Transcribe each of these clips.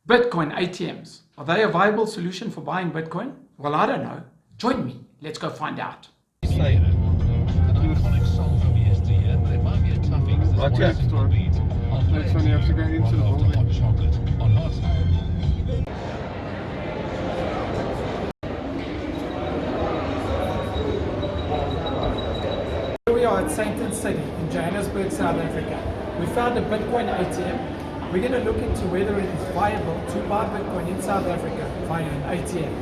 Bitcoin ATMs, are they a viable solution for buying Bitcoin? Well, I don't know. Join me. Let's go find out. Right, yeah. Next one you have to go into the building. Here we are at Sandton City in Johannesburg, South Africa. We found a Bitcoin ATM. We're going to look into whether it is viable to buy Bitcoin in South Africa via an ATM.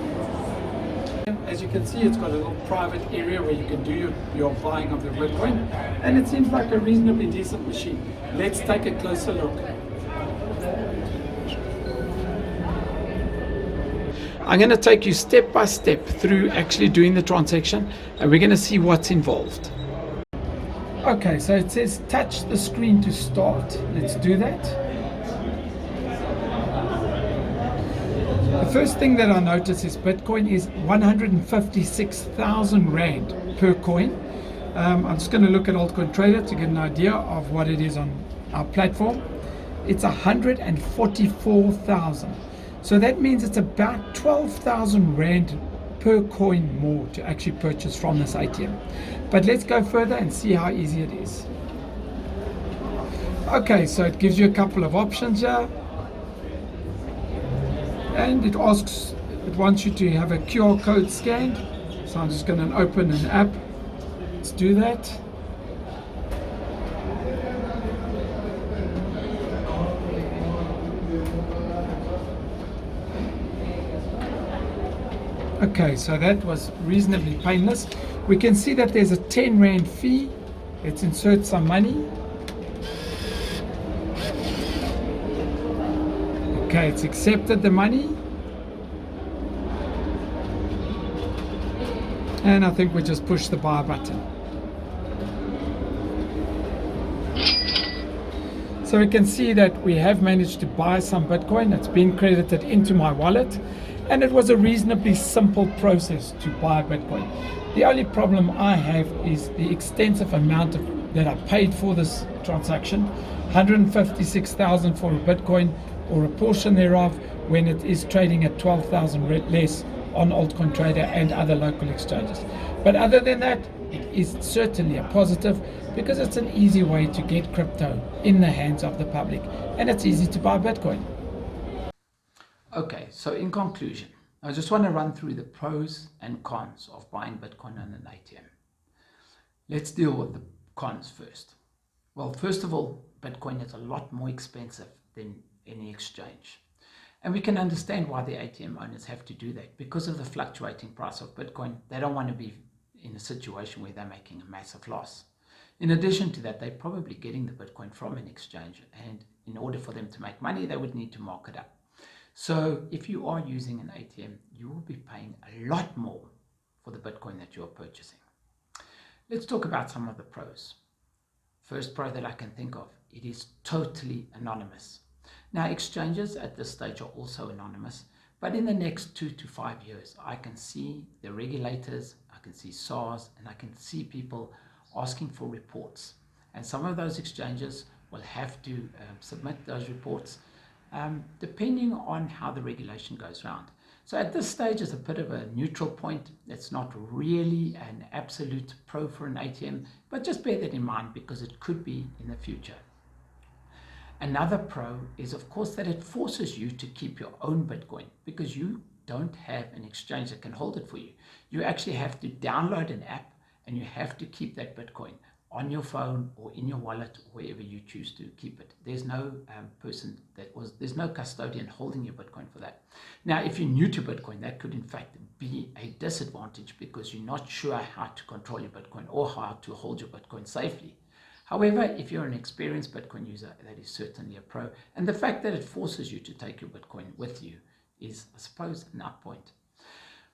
As you can see, it's got a little private area where you can do your buying of the Bitcoin, and it seems like a reasonably decent machine. Let's take a closer look. I'm going to take you step by step through actually doing the transaction, and we're going to see what's involved. Okay, so it says touch the screen to start. Let's do that. The first thing that I notice is Bitcoin is 156,000 Rand per coin. I'm just going to look at Altcoin Trader to get an idea of what it is on our platform. It's 144,000. So that means it's about 12,000 Rand per coin more to actually purchase from this ATM. But let's go further and see how easy it is. Okay, so it gives you a couple of options here. And it wants you to have a QR code scanned. So I'm just going to open an app. Let's do that. Okay, so that was reasonably painless. We can see that there's a 10 Rand fee. Let's insert some money. Okay, it's accepted the money. And I think we just push the buy button. So we can see that we have managed to buy some Bitcoin. It's been credited into my wallet. And it was a reasonably simple process to buy Bitcoin. The only problem I have is the extensive amount that I paid for this transaction. 156,000 for a Bitcoin, or a portion thereof, when it is trading at 12,000 less on Altcoin Trader and other local exchanges. But other than that, it is certainly a positive because it's an easy way to get crypto in the hands of the public, and it's easy to buy Bitcoin. Okay, so in conclusion, I just want to run through the pros and cons of buying Bitcoin on an ATM. Let's deal with the cons first. Well, first of all, Bitcoin is a lot more expensive than any exchange. And we can understand why the ATM owners have to do that. Because of the fluctuating price of Bitcoin, they don't want to be in a situation where they're making a massive loss. In addition to that, they're probably getting the Bitcoin from an exchange, and in order for them to make money, they would need to mark it up. So if you are using an ATM, you will be paying a lot more for the Bitcoin that you are purchasing. Let's talk about some of the pros. First pro that I can think of, it is totally anonymous. Now, exchanges at this stage are also anonymous, but in the next 2 to 5 years, I can see the regulators, I can see SARS, and I can see people asking for reports. And some of those exchanges will have to submit those reports depending on how the regulation goes around. So at this stage, it's a bit of a neutral point. It's not really an absolute pro for an ATM, but just bear that in mind because it could be in the future. Another pro is, of course, that it forces you to keep your own Bitcoin because you don't have an exchange that can hold it for you. You actually have to download an app and you have to keep that Bitcoin on your phone or in your wallet or wherever you choose to keep it. There's no there's no custodian holding your Bitcoin for that. Now, if you're new to Bitcoin, that could in fact be a disadvantage because you're not sure how to control your Bitcoin or how to hold your Bitcoin safely. However, if you're an experienced Bitcoin user, that is certainly a pro. And the fact that it forces you to take your Bitcoin with you is, I suppose, an up point.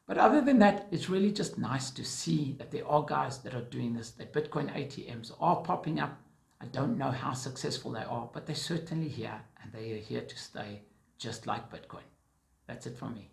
But other than that, it's really just nice to see that there are guys that are doing this, that Bitcoin ATMs are popping up. I don't know how successful they are, but they're certainly here, and they are here to stay, just like Bitcoin. That's it from me.